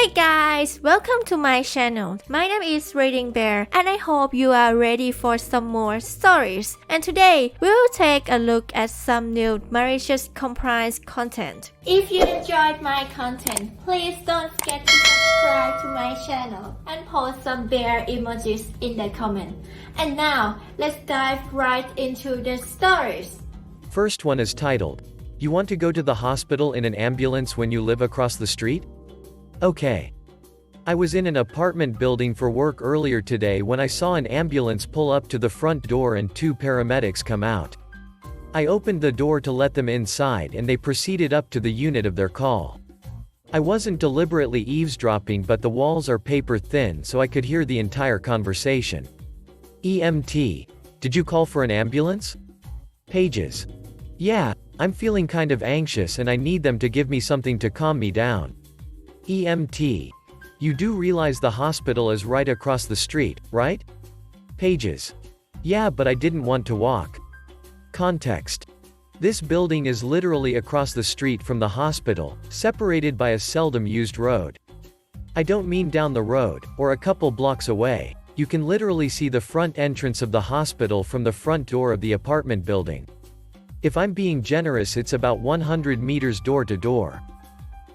Hey guys, welcome to my channel. My name is ReadingBear and I hope you are ready for some more stories. And today, we'll take a look at some new malicious compliance content. If you enjoyed my content, please don't forget to subscribe to my channel and post some bear emojis in the comment. And now, let's dive right into the stories. First one is titled, "You want to go to the hospital in an ambulance when you live across the street?" Okay. I was in an apartment building for work earlier today when I saw an ambulance pull up to the front door and two paramedics come out. I opened the door to let them inside and they proceeded up to the unit of their call. I wasn't deliberately eavesdropping, but the walls are paper thin so I could hear the entire conversation. EMT, did you call for an ambulance? Pages. Yeah, I'm feeling kind of anxious and I need them to give me something to calm me down. EMT. You do realize the hospital is right across the street, right? Pages. Yeah, but I didn't want to walk. Context. This building is literally across the street from the hospital, separated by a seldom used road. I don't mean down the road, or a couple blocks away. You can literally see the front entrance of the hospital from the front door of the apartment building. If I'm being generous, it's about 100 meters door to door.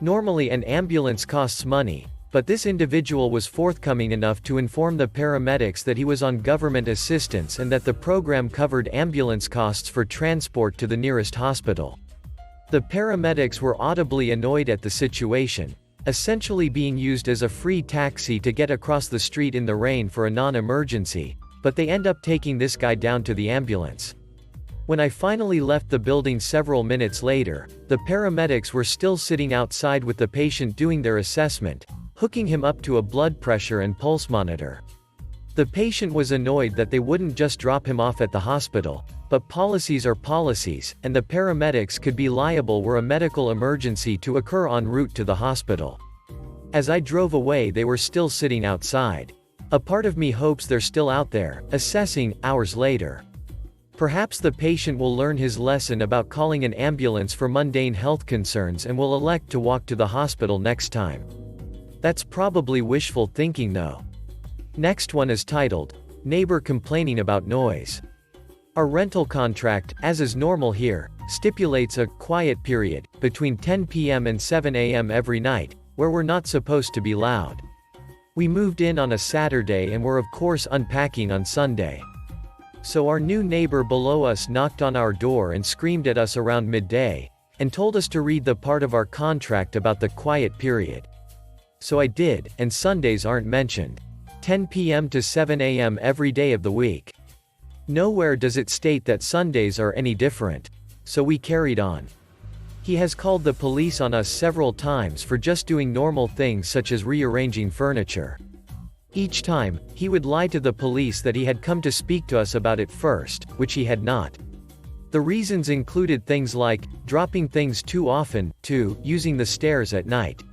Normally an ambulance costs money, but this individual was forthcoming enough to inform the paramedics that he was on government assistance and that the program covered ambulance costs for transport to the nearest hospital. The paramedics were audibly annoyed at the situation, essentially being used as a free taxi to get across the street in the rain for a non-emergency, but they end up taking this guy down to the ambulance. When I finally left the building several minutes later, the paramedics were still sitting outside with the patient doing their assessment, hooking him up to a blood pressure and pulse monitor. The patient was annoyed that they wouldn't just drop him off at the hospital, but policies are policies, and the paramedics could be liable were a medical emergency to occur en route to the hospital. As I drove away, they were still sitting outside. A part of me hopes they're still out there, assessing, hours later. Perhaps the patient will learn his lesson about calling an ambulance for mundane health concerns and will elect to walk to the hospital next time. That's probably wishful thinking though. Next one is titled, "Neighbor Complaining About Noise." Our rental contract, as is normal here, stipulates a quiet period between 10 p.m. and 7 a.m. every night, where we're not supposed to be loud. We moved in on a Saturday and were of course unpacking on Sunday. So our new neighbor below us knocked on our door and screamed at us around midday, and told us to read the part of our contract about the quiet period. So I did, and Sundays aren't mentioned. 10 p.m. to 7 a.m. every day of the week. Nowhere does it state that Sundays are any different. So we carried on. He has called the police on us several times for just doing normal things such as rearranging furniture. Each time, he would lie to the police that he had come to speak to us about it first, which he had not. The reasons included things like, dropping things too often, using the stairs at night.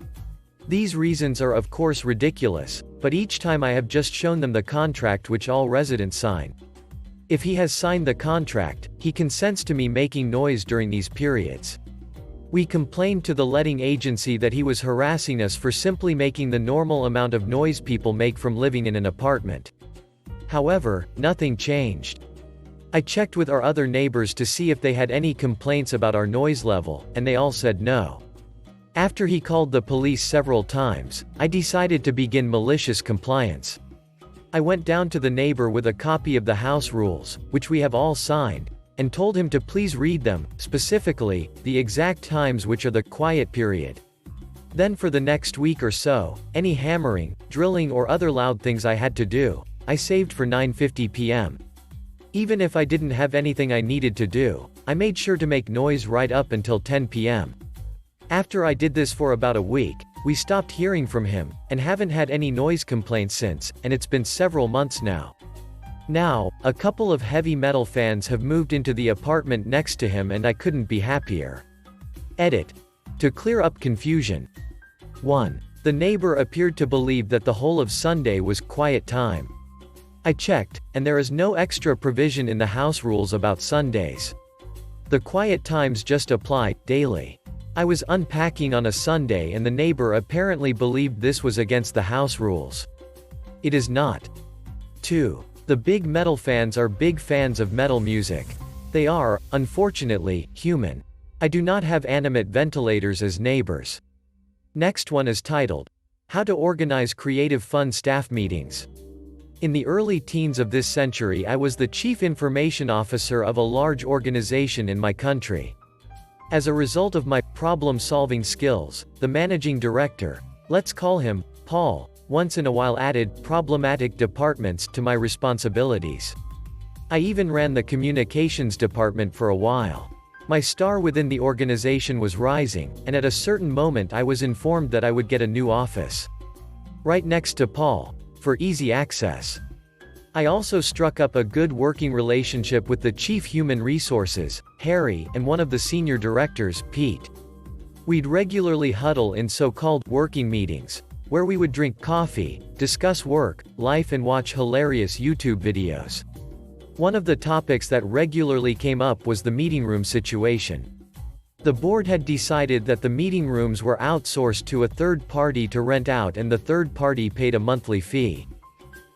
These reasons are of course ridiculous, but each time I have just shown them the contract which all residents sign. If he has signed the contract, he consents to me making noise during these periods. We complained to the letting agency that he was harassing us for simply making the normal amount of noise people make from living in an apartment. However, nothing changed. I checked with our other neighbors to see if they had any complaints about our noise level, and they all said no. After he called the police several times, I decided to begin malicious compliance. I went down to the neighbor with a copy of the house rules, which we have all signed, and told him to please read them, specifically, the exact times which are the quiet period. Then for the next week or so, any hammering, drilling or other loud things I had to do, I saved for 9:50 p.m. Even if I didn't have anything I needed to do, I made sure to make noise right up until 10 p.m. After I did this for about a week, we stopped hearing from him, and haven't had any noise complaints since, and it's been several months now. Now, a couple of heavy metal fans have moved into the apartment next to him and I couldn't be happier. Edit. To clear up confusion. 1. The neighbor appeared to believe that the whole of Sunday was quiet time. I checked, and there is no extra provision in the house rules about Sundays. The quiet times just apply, daily. I was unpacking on a Sunday and the neighbor apparently believed this was against the house rules. It is not. 2. The big metal fans are big fans of metal music. They are, unfortunately, human. I do not have animate ventilators as neighbors. Next one is titled, How to Organize Creative Fun Staff Meetings. In the early teens of this century I was the chief information officer of a large organization in my country. As a result of my problem-solving skills, the managing director, let's call him Paul, once in a while added problematic departments to my responsibilities. I even ran the communications department for a while. My star within the organization was rising, and at a certain moment I was informed that I would get a new office right next to Paul, for easy access. I also struck up a good working relationship with the chief human resources, Harry, and one of the senior directors, Pete. We'd regularly huddle in so-called working meetings, where we would drink coffee, discuss work, life and watch hilarious YouTube videos. One of the topics that regularly came up was the meeting room situation. The board had decided that the meeting rooms were outsourced to a third party to rent out and the third party paid a monthly fee.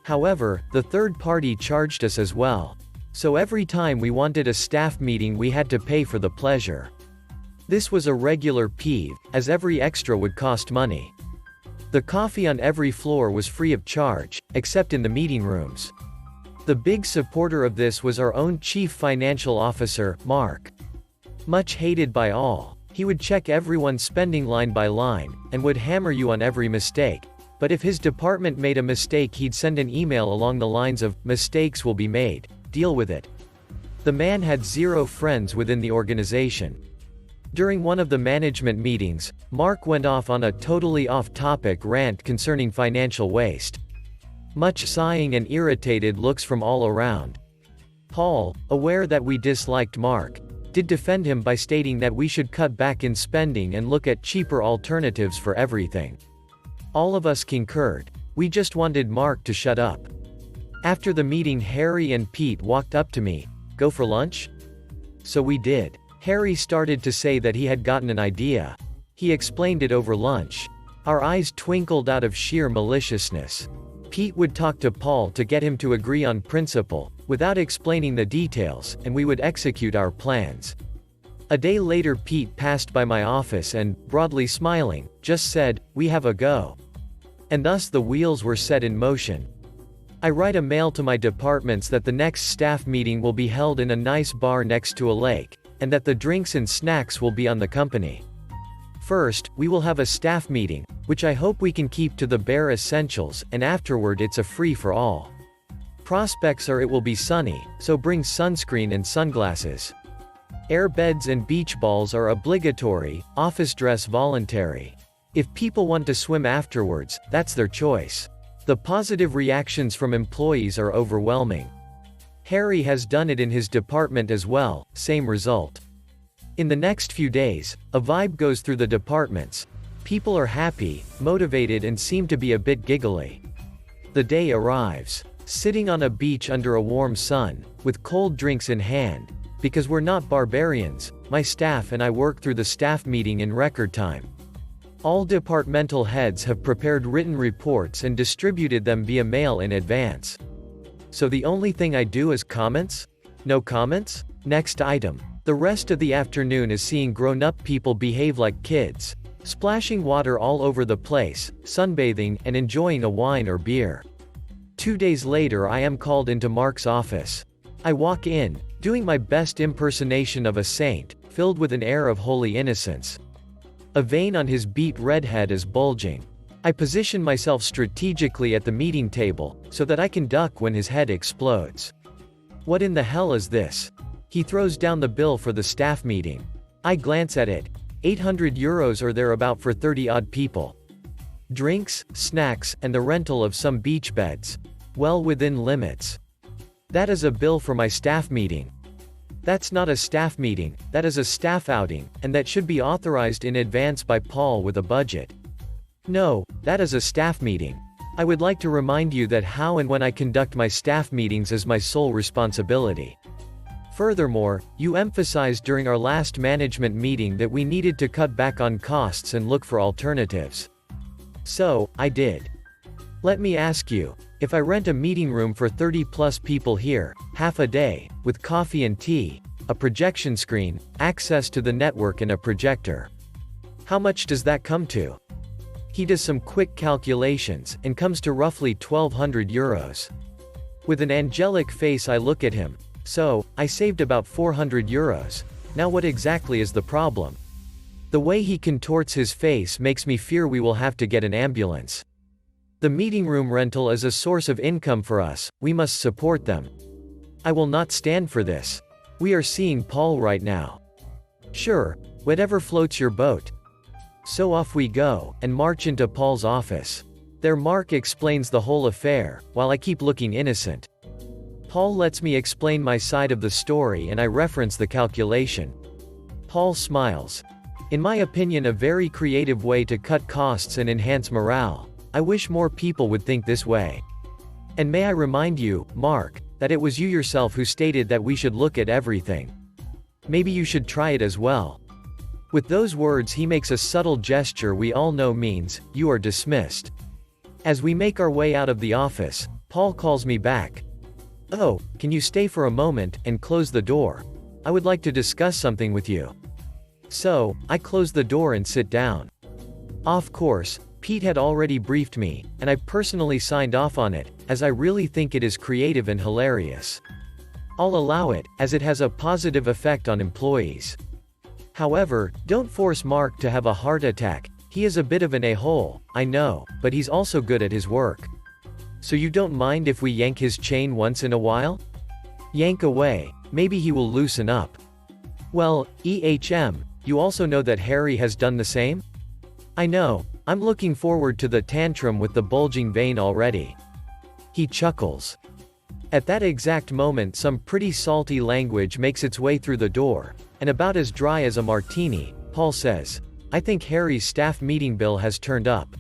However, the third party charged us as well. So every time we wanted a staff meeting we had to pay for the pleasure. This was a regular peeve, as every extra would cost money. The coffee on every floor was free of charge, except in the meeting rooms. The big supporter of this was our own chief financial officer, Mark. Much hated by all, he would check everyone's spending line by line, and would hammer you on every mistake. But if his department made a mistake he'd send an email along the lines of, "Mistakes will be made, deal with it." The man had zero friends within the organization. During one of the management meetings, Mark went off on a totally off-topic rant concerning financial waste. Much sighing and irritated looks from all around. Paul, aware that we disliked Mark, did defend him by stating that we should cut back in spending and look at cheaper alternatives for everything. All of us concurred. We just wanted Mark to shut up. After the meeting Harry and Pete walked up to me, "Go for lunch?" So we did. Harry started to say that he had gotten an idea. He explained it over lunch. Our eyes twinkled out of sheer maliciousness. Pete would talk to Paul to get him to agree on principle, without explaining the details, and we would execute our plans. A day later Pete passed by my office and, broadly smiling, just said, "We have a go." And thus the wheels were set in motion. I write a mail to my departments that the next staff meeting will be held in a nice bar next to a lake, and that the drinks and snacks will be on the company. First, we will have a staff meeting, which I hope we can keep to the bare essentials, and afterward it's a free-for-all. Prospects are it will be sunny, so bring sunscreen and sunglasses. Air beds and beach balls are obligatory, office dress voluntary. If people want to swim afterwards, that's their choice. The positive reactions from employees are overwhelming. Harry has done it in his department as well, same result. In the next few days, a vibe goes through the departments. People are happy, motivated and seem to be a bit giggly. The day arrives. Sitting on a beach under a warm sun, with cold drinks in hand. Because we're not barbarians, my staff and I work through the staff meeting in record time. All departmental heads have prepared written reports and distributed them via mail in advance. So the only thing I do is comments? No comments? Next item. The rest of the afternoon is seeing grown-up people behave like kids, splashing water all over the place, sunbathing, and enjoying a wine or beer. 2 days later I am called into Mark's office. I walk in, doing my best impersonation of a saint, filled with an air of holy innocence. A vein on his beet red head is bulging. I position myself strategically at the meeting table, so that I can duck when his head explodes. What in the hell is this? He throws down the bill for the staff meeting. I glance at it. €800 or thereabout for 30-odd people. Drinks, snacks, and the rental of some beach beds. Well within limits. That is a bill for my staff meeting. That's not a staff meeting, that is a staff outing, and that should be authorized in advance by Paul with a budget. No, that is a staff meeting. I would like to remind you that how and when I conduct my staff meetings is my sole responsibility. Furthermore, you emphasized during our last management meeting that we needed to cut back on costs and look for alternatives. So, I did. Let me ask you, if I rent a meeting room for 30+ people here, half a day, with coffee and tea, a projection screen, access to the network and a projector, how much does that come to? He does some quick calculations, and comes to roughly 1,200 euros. With an angelic face I look at him. So, I saved about 400 euros. Now what exactly is the problem? The way he contorts his face makes me fear we will have to get an ambulance. The meeting room rental is a source of income for us, we must support them. I will not stand for this. We are seeing Paul right now. Sure, whatever floats your boat. So off we go, and march into Paul's office. There Mark explains the whole affair, while I keep looking innocent. Paul lets me explain my side of the story and I reference the calculation. Paul smiles. In my opinion, a very creative way to cut costs and enhance morale. I wish more people would think this way. And may I remind you, Mark, that it was you yourself who stated that we should look at everything. Maybe you should try it as well. With those words he makes a subtle gesture we all know means, you are dismissed. As we make our way out of the office, Paul calls me back. Oh, can you stay for a moment, and close the door? I would like to discuss something with you. So, I close the door and sit down. Of course, Pete had already briefed me, and I personally signed off on it, as I really think it is creative and hilarious. I'll allow it, as it has a positive effect on employees. However, don't force Mark to have a heart attack. He is a bit of an a-hole, I know, but he's also good at his work. So you don't mind if we yank his chain once in a while? Yank away, maybe he will loosen up. Well, you also know that Harry has done the same? I know, I'm looking forward to the tantrum with the bulging vein already. He chuckles. At that exact moment some pretty salty language makes its way through the door, and about as dry as a martini, Paul says, I think Harry's staff meeting bill has turned up.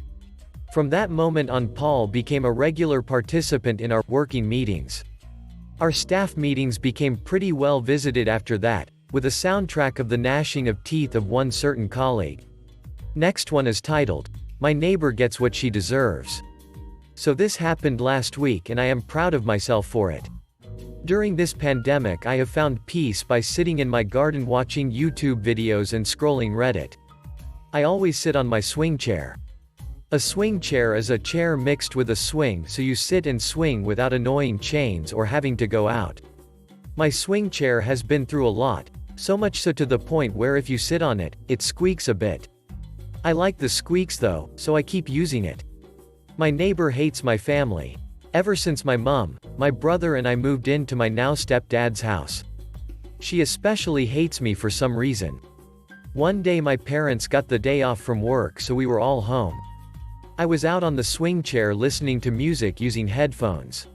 From that moment on Paul became a regular participant in our working meetings. Our staff meetings became pretty well visited after that, with a soundtrack of the gnashing of teeth of one certain colleague. Next one is titled, My Neighbor Gets What She Deserves. So this happened last week and I am proud of myself for it. During this pandemic I have found peace by sitting in my garden watching YouTube videos and scrolling Reddit. I always sit on my swing chair. A swing chair is a chair mixed with a swing so you sit and swing without annoying chains or having to go out. My swing chair has been through a lot, so much so to the point where if you sit on it, it squeaks a bit. I like the squeaks though, so I keep using it. My neighbor hates my family. Ever since my mom, my brother and I moved into my now stepdad's house. She especially hates me for some reason. One day my parents got the day off from work so we were all home. I was out on the swing chair listening to music using headphones.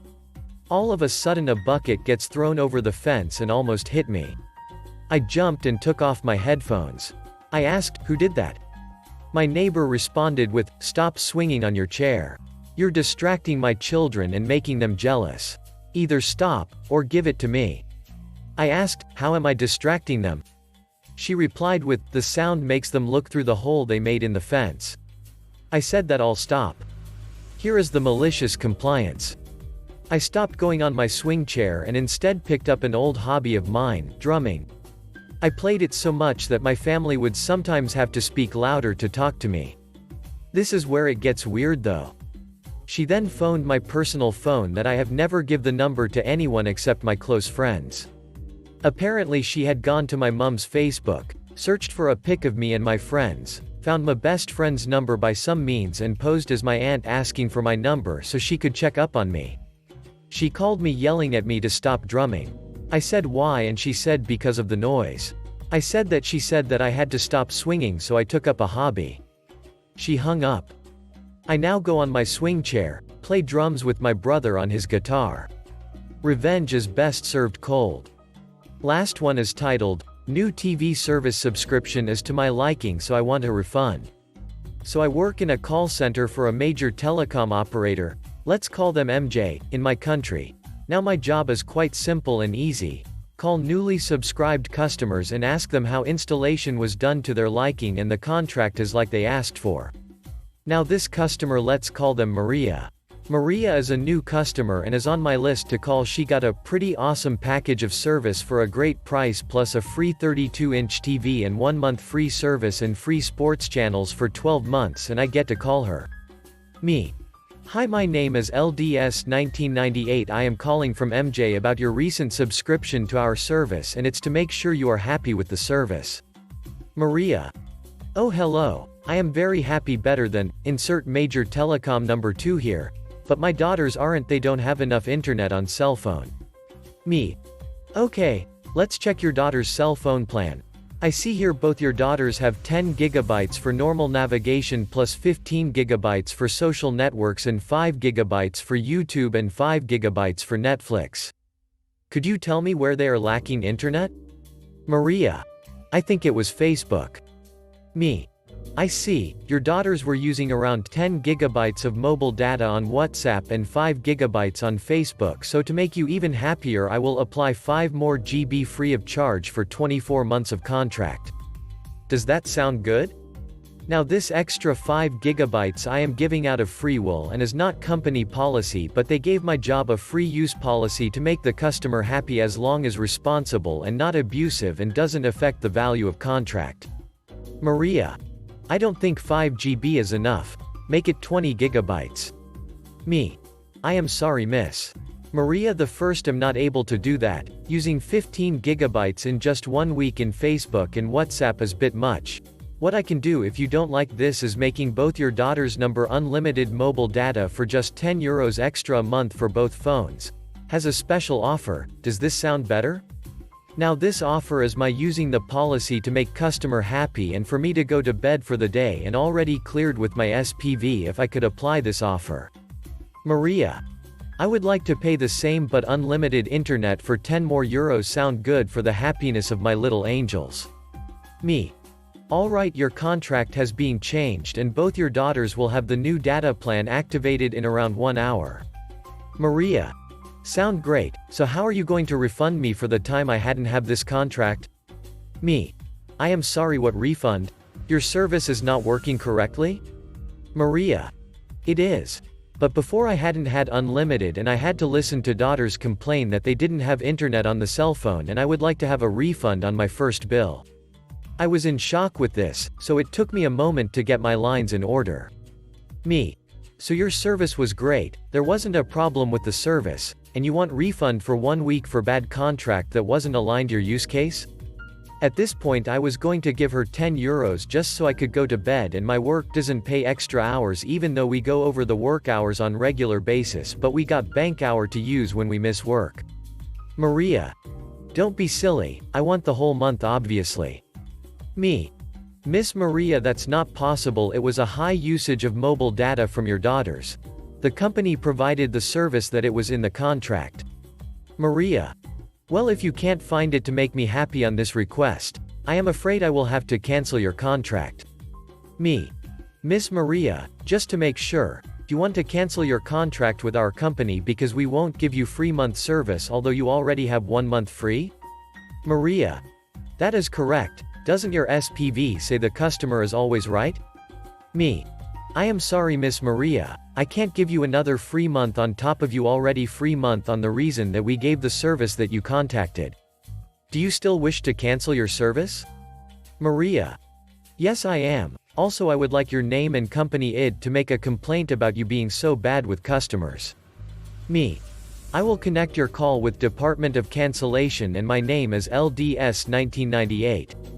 All of a sudden a bucket gets thrown over the fence and almost hit me. I jumped and took off my headphones. I asked, who did that? My neighbor responded with, stop swinging on your chair. You're distracting my children and making them jealous. Either stop, or give it to me. I asked, how am I distracting them? She replied with, the sound makes them look through the hole they made in the fence. I said that I'll stop. Here is the malicious compliance. I stopped going on my swing chair and instead picked up an old hobby of mine, drumming. I played it so much that my family would sometimes have to speak louder to talk to me. This is where it gets weird though. She then phoned my personal phone that I have never give the number to anyone except my close friends. Apparently she had gone to my mom's Facebook, searched for a pic of me and my friends, found my best friend's number by some means and posed as my aunt asking for my number so she could check up on me. She called me yelling at me to stop drumming. I said why and she said because of the noise. I said that she said that I had to stop swinging so I took up a hobby. She hung up. I now go on my swing chair, play drums with my brother on his guitar. Revenge is best served cold. Last one is titled, New TV service subscription is to my liking so I want a refund. So I work in a call center for a major telecom operator, let's call them MJ, in my country. Now my job is quite simple and easy. Call newly subscribed customers and ask them how installation was done to their liking and the contract is like they asked for. Now this customer, let's call them Maria. Maria is a new customer and is on my list to call. She got a pretty awesome package of service for a great price plus a free 32-inch TV and 1 month free service and free sports channels for 12 months, and I get to call her. Me. Hi, my name is LDS1998. I am calling from MJ about your recent subscription to our service, and it's to make sure you are happy with the service. Maria. Oh, hello. I am very happy, better than, insert major telecom number 2 here. But my daughters aren't, they don't have enough internet on cell phone. Me. Okay, let's check your daughter's cell phone plan. I see here both your daughters have 10 gigabytes for normal navigation plus 15 gigabytes for social networks and 5 gigabytes for YouTube and 5 gigabytes for Netflix. Could you tell me where they are lacking internet? Maria. I think it was Facebook. Me. I see, your daughters were using around 10 gigabytes of mobile data on WhatsApp and 5 gigabytes on Facebook, so to make you even happier I will apply 5 more GB free of charge for 24 months of contract. Does that sound good? Now this extra 5 gigabytes I am giving out of free will and is not company policy, but they gave my job a free use policy to make the customer happy as long as responsible and not abusive and doesn't affect the value of contract. Maria. I don't think 5 GB is enough. Make it 20 gigabytes. Me. I am sorry, miss. Maria, the first am not able to do that. Using 15 gigabytes in just 1 week in Facebook and WhatsApp is bit much. What I can do if you don't like this is making both your daughters' number unlimited mobile data for just €10 extra a month for both phones. Has a special offer. Does this sound better? Now this offer is my using the policy to make customer happy and for me to go to bed for the day and already cleared with my SPV if I could apply this offer. Maria. I would like to pay the same but unlimited internet for 10 more euros. Sound good for the happiness of my little angels. Me. Alright, your contract has been changed and both your daughters will have the new data plan activated in around 1 hour. Maria. Sound great, so how are you going to refund me for the time I hadn't have this contract? Me. I am sorry, what refund? Your service is not working correctly? Maria. It is. But before I hadn't had unlimited and I had to listen to daughters complain that they didn't have internet on the cell phone and I would like to have a refund on my first bill. I was in shock with this, so it took me a moment to get my lines in order. Me. So your service was great, there wasn't a problem with the service, and you want refund for 1 week for bad contract that wasn't aligned your use case? At this point I was going to give her 10 euros just so I could go to bed, and my work doesn't pay extra hours even though we go over the work hours on regular basis, but we got bank hour to use when we miss work. Maria. Don't be silly, I want the whole month obviously. Me. Miss Maria, that's not possible, it was a high usage of mobile data from your daughters. The company provided the service that it was in the contract. Maria. Well, if you can't find it to make me happy on this request, I am afraid I will have to cancel your contract. Me. Miss Maria, just to make sure, you want to cancel your contract with our company because we won't give you free month service although you already have 1 month free? Maria. That is correct. Doesn't your SPV say the customer is always right? Me. I am sorry, Miss Maria, I can't give you another free month on top of you already free month on the reason that we gave the service that you contacted. Do you still wish to cancel your service? Maria. Yes, I am. Also, I would like your name and company ID to make a complaint about you being so bad with customers. Me. I will connect your call with Department of Cancellation and my name is LDS1998.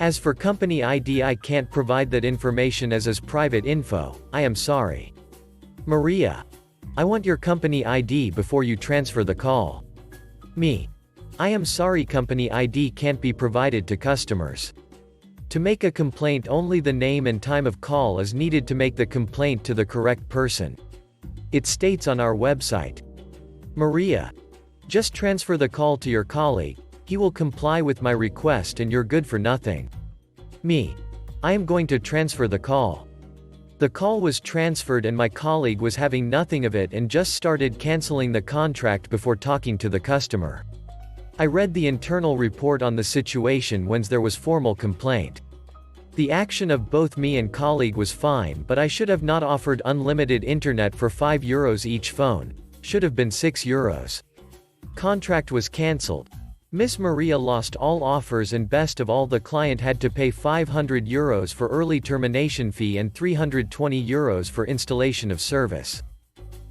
As for company ID, I can't provide that information as is private info, I am sorry. Maria. I want your company ID before you transfer the call. Me. I am sorry, company ID can't be provided to customers. To make a complaint, only the name and time of call is needed to make the complaint to the correct person. It states on our website. Maria. Just transfer the call to your colleague. He will comply with my request and you're good for nothing. Me. I am going to transfer the call. The call was transferred and my colleague was having nothing of it and just started canceling the contract before talking to the customer. I read the internal report on the situation when there was formal complaint. The action of both me and colleague was fine, but I should have not offered unlimited internet for €5 each phone, should have been €6. Contract was cancelled. Miss Maria lost all offers, and best of all, the client had to pay €500 for early termination fee and €320 for installation of service.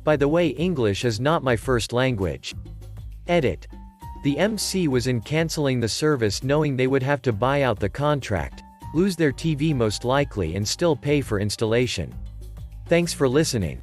By the way, English is not my first language. Edit. The MC was in cancelling the service knowing they would have to buy out the contract, lose their TV most likely, and still pay for installation. Thanks for listening.